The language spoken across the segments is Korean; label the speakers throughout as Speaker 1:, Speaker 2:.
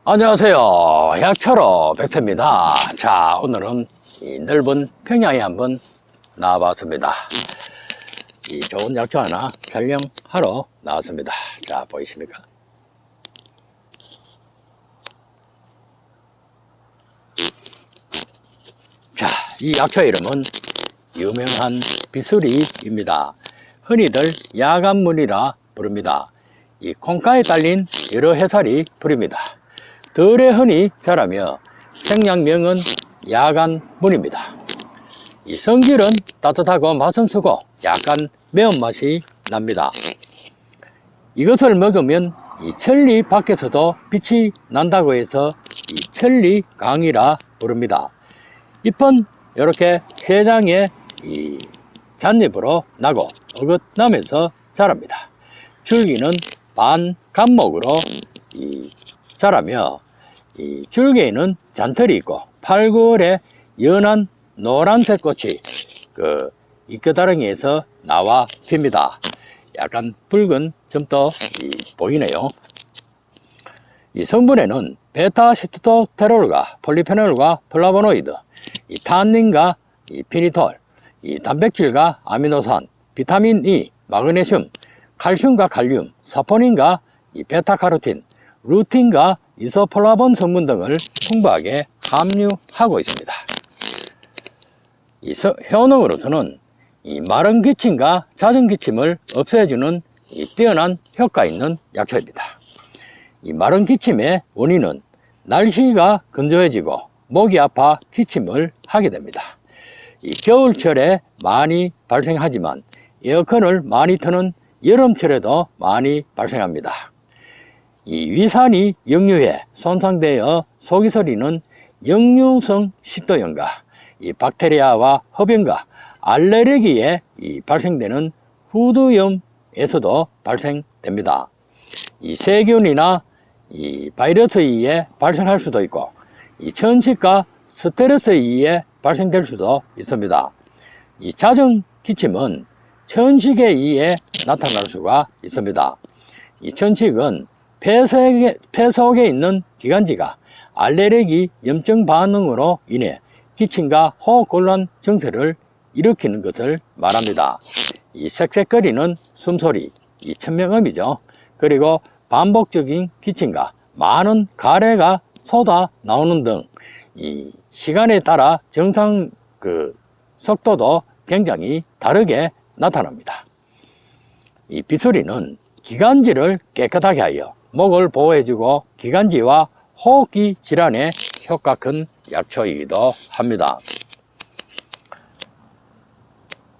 Speaker 1: 안녕하세요. 약초로 백세입니다. 자, 오늘은 이 넓은 평야에 한번 나와봤습니다. 이 좋은 약초 하나 촬영하러 나왔습니다. 자, 보이십니까? 자, 이 약초 이름은 유명한 비수리입니다. 흔히들 야간문이라 부릅니다. 이 콩가에 딸린 여러 해살이 뿌립니다. 덜에 흔히 자라며 생략명은 야간문입니다. 이 성질은 따뜻하고 맛은 쓰고 약간 매운맛이 납니다. 이것을 먹으면 이 천리 밖에서도 빛이 난다고 해서 이 천리강이라 부릅니다. 잎은 이렇게 세 장의 이 잣잎으로 나고 어긋나면서 자랍니다. 줄기는 반감목으로 자라며 이 줄기에는 잔털이 있고 팔골에 연한 노란색 꽃이 그 잎겨다랑이에서 나와 핍니다. 약간 붉은 점도 보이네요. 이 성분에는 베타시토테롤과 폴리페놀과 플라보노이드, 이 탄닌과 이 피니톨, 이 단백질과 아미노산, 비타민 E, 마그네슘, 칼슘과 칼륨, 사포닌과 이 베타카로틴, 루틴과 이소플라본 성분 등을 풍부하게 함유하고 있습니다. 이 효능으로서는 이 마른 기침과 잦은 기침을 없애주는 이 뛰어난 효과 있는 약초입니다. 이 마른 기침의 원인은 날씨가 건조해지고 목이 아파 기침을 하게 됩니다. 이 겨울철에 많이 발생하지만 에어컨을 많이 트는 여름철에도 많이 발생합니다. 이 위산이 역류해 손상되어 속이 서리는 역류성 식도염과 이 박테리아와 흡연과 알레르기에 발생되는 후두염에서도 발생됩니다. 이 세균이나 이 바이러스에 의해 발생할 수도 있고 이 천식과 스트레스에 의해 발생될 수도 있습니다. 이 잦은 기침은 천식에 의해 나타날 수가 있습니다. 이 천식은 폐 속에 있는 기관지가 알레르기 염증 반응으로 인해 기침과 호흡곤란 증세를 일으키는 것을 말합니다. 이 색색거리는 숨소리, 이 천명음이죠. 그리고 반복적인 기침과 많은 가래가 쏟아 나오는 등 이 시간에 따라 정상 속도도 굉장히 다르게 나타납니다. 이 비수리는 기관지를 깨끗하게 하여 목을 보호해주고 기관지와 호흡기 질환에 효과 큰 약초이기도 합니다.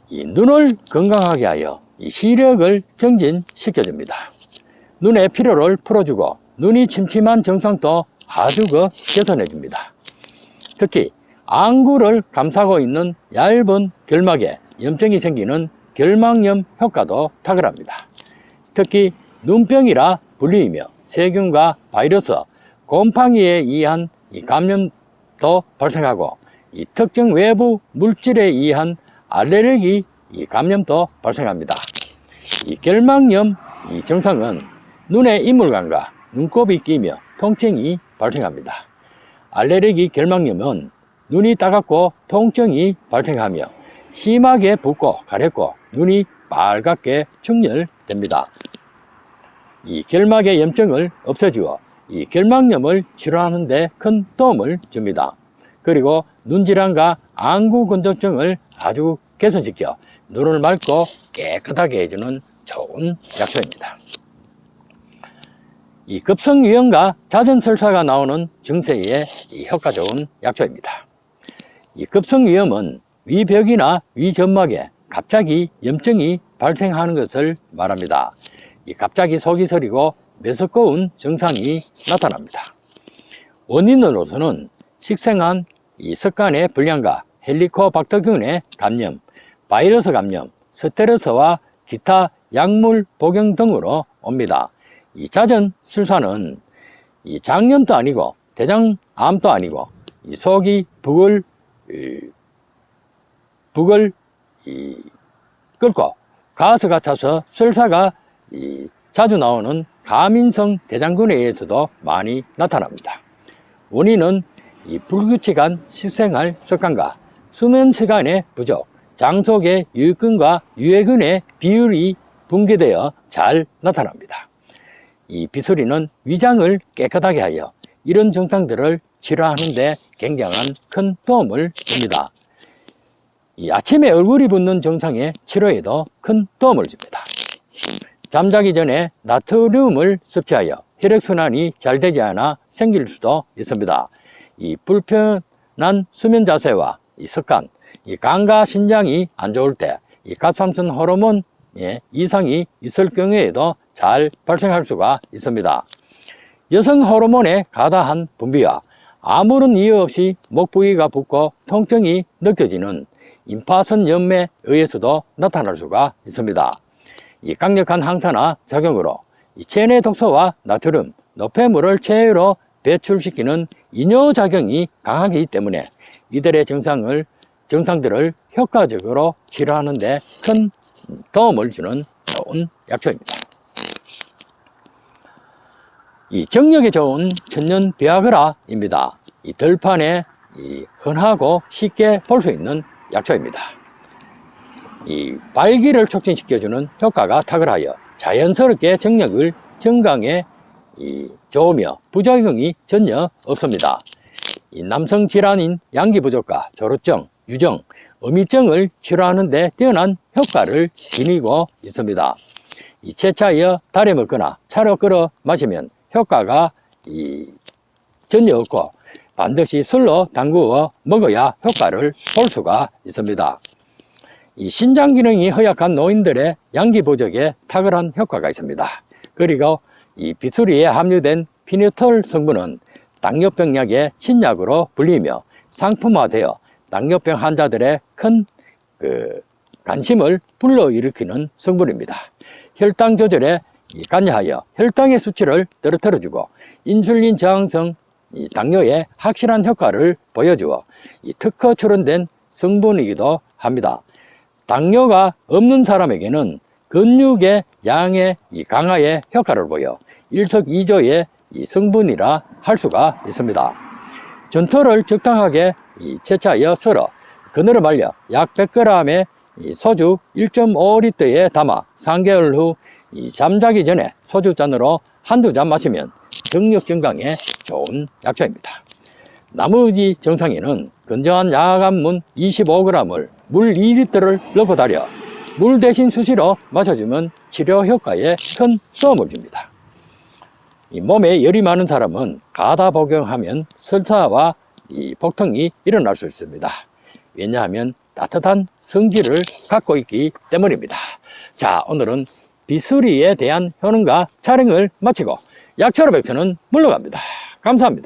Speaker 1: 이 눈을 건강하게 하여 이 시력을 정진시켜줍니다. 눈의 피로를 풀어주고 눈이 침침한 증상도 아주 개선해줍니다. 특히 안구를 감싸고 있는 얇은 결막에 염증이 생기는 결막염 효과도 탁월합니다. 특히 눈병이라 불리이며 세균과 바이러스, 곰팡이에 의한 감염도 발생하고 이 특정 외부 물질에 의한 알레르기 감염도 발생합니다. 이 결막염 증상은 눈의 이물감과 눈곱이 끼며 통증이 발생합니다. 알레르기 결막염은 눈이 따갑고 통증이 발생하며 심하게 붓고 가렵고 눈이 빨갛게 충혈됩니다. 이 결막의 염증을 없애주어 이 결막염을 치료하는 데 큰 도움을 줍니다. 그리고 눈질환과 안구건조증을 아주 개선시켜 눈을 맑고 깨끗하게 해주는 좋은 약초입니다. 이 급성위염과 잦은 설사가 나오는 증세에 효과 좋은 약초입니다. 이 급성위염은 위벽이나 위점막에 갑자기 염증이 발생하는 것을 말합니다. 이 갑자기 속이 서리고 메스꺼운 증상이 나타납니다. 원인으로서는 식생한 이 습관의 불량과 헬리코박터균의 감염, 바이러스 감염, 스트레스와 기타 약물 복용 등으로 옵니다. 이 잦은 술사는 이 장염도 아니고 대장암도 아니고 이 속이 북을 끓고 가스가 차서 설사가 자주 나오는 가민성 대장균에 의해서도 많이 나타납니다. 원인은 이 불규칙한 식생활 습관과 수면 시간의 부족, 장 속의 유익균과 유해균의 비율이 붕괴되어 잘 나타납니다. 이 비수리는 위장을 깨끗하게 하여 이런 증상들을 치료하는 데 굉장한 큰 도움을 줍니다. 이 아침에 얼굴이 붓는 증상의 치료에도 큰 도움을 줍니다. 잠자기 전에 나트륨을 섭취하여 혈액순환이 잘 되지 않아 생길 수도 있습니다. 이 불편한 수면 자세와 이 습관, 이 간과 신장이 안 좋을 때 이 갑상선 호르몬의 이상이 있을 경우에도 잘 발생할 수가 있습니다. 여성 호르몬의 과다한 분비와 아무런 이유 없이 목 부위가 붓고 통증이 느껴지는 임파선 염에 의해서도 나타날 수가 있습니다. 이 강력한 항산화 작용으로 이 체내 독소와 나트륨, 노폐물을 체외로 배출시키는 이뇨작용이 강하기 때문에 이들의 증상들을 효과적으로 치료하는 데 큰 도움을 주는 좋은 약초입니다. 이 정력에 좋은 천연 비아그라입니다. 이 들판에 흔하고 쉽게 볼 수 있는 약초입니다. 이 발기를 촉진시켜주는 효과가 탁월하여 자연스럽게 정력을 증강에 좋으며 부작용이 전혀 없습니다. 이 남성 질환인 양기 부족과 조루증, 유정, 어미증을 치료하는 데 뛰어난 효과를 지니고 있습니다. 이 채차여 달에 먹거나 차로 끓여 마시면 효과가 전혀 없고 반드시 술로 담그어 먹어야 효과를 볼 수가 있습니다. 이 신장 기능이 허약한 노인들의 양기 부족에 탁월한 효과가 있습니다. 그리고 이 비수리에 함유된 피네톨 성분은 당뇨병 약의 신약으로 불리며 상품화되어 당뇨병 환자들의 큰 관심을 불러일으키는 성분입니다. 혈당 조절에 관여하여 혈당의 수치를 떨어뜨려주고 인슐린 저항성 당뇨에 확실한 효과를 보여주어 특허 출원된 성분이기도 합니다. 당뇨가 없는 사람에게는 근육의 양의 강화에 효과를 보여 일석이조의 성분이라 할 수가 있습니다. 전토를 적당하게 채차여 썰어 그늘에 말려 약 100g의 소주 1.5리터에 담아 3개월 후 잠자기 전에 소주잔으로 한두 잔 마시면 정력 증강에 좋은 약초입니다. 나머지 증상에는 건조한 야간문 25g을 물 2리터를 넣고 달여 물 대신 수시로 마셔주면 치료 효과에 큰 도움을 줍니다. 이 몸에 열이 많은 사람은 가다 복용하면 설사와 복통이 일어날 수 있습니다. 왜냐하면 따뜻한 성질을 갖고 있기 때문입니다. 자, 오늘은 비수리에 대한 효능과 촬영을 마치고 약초로 백천은 물러갑니다. 감사합니다.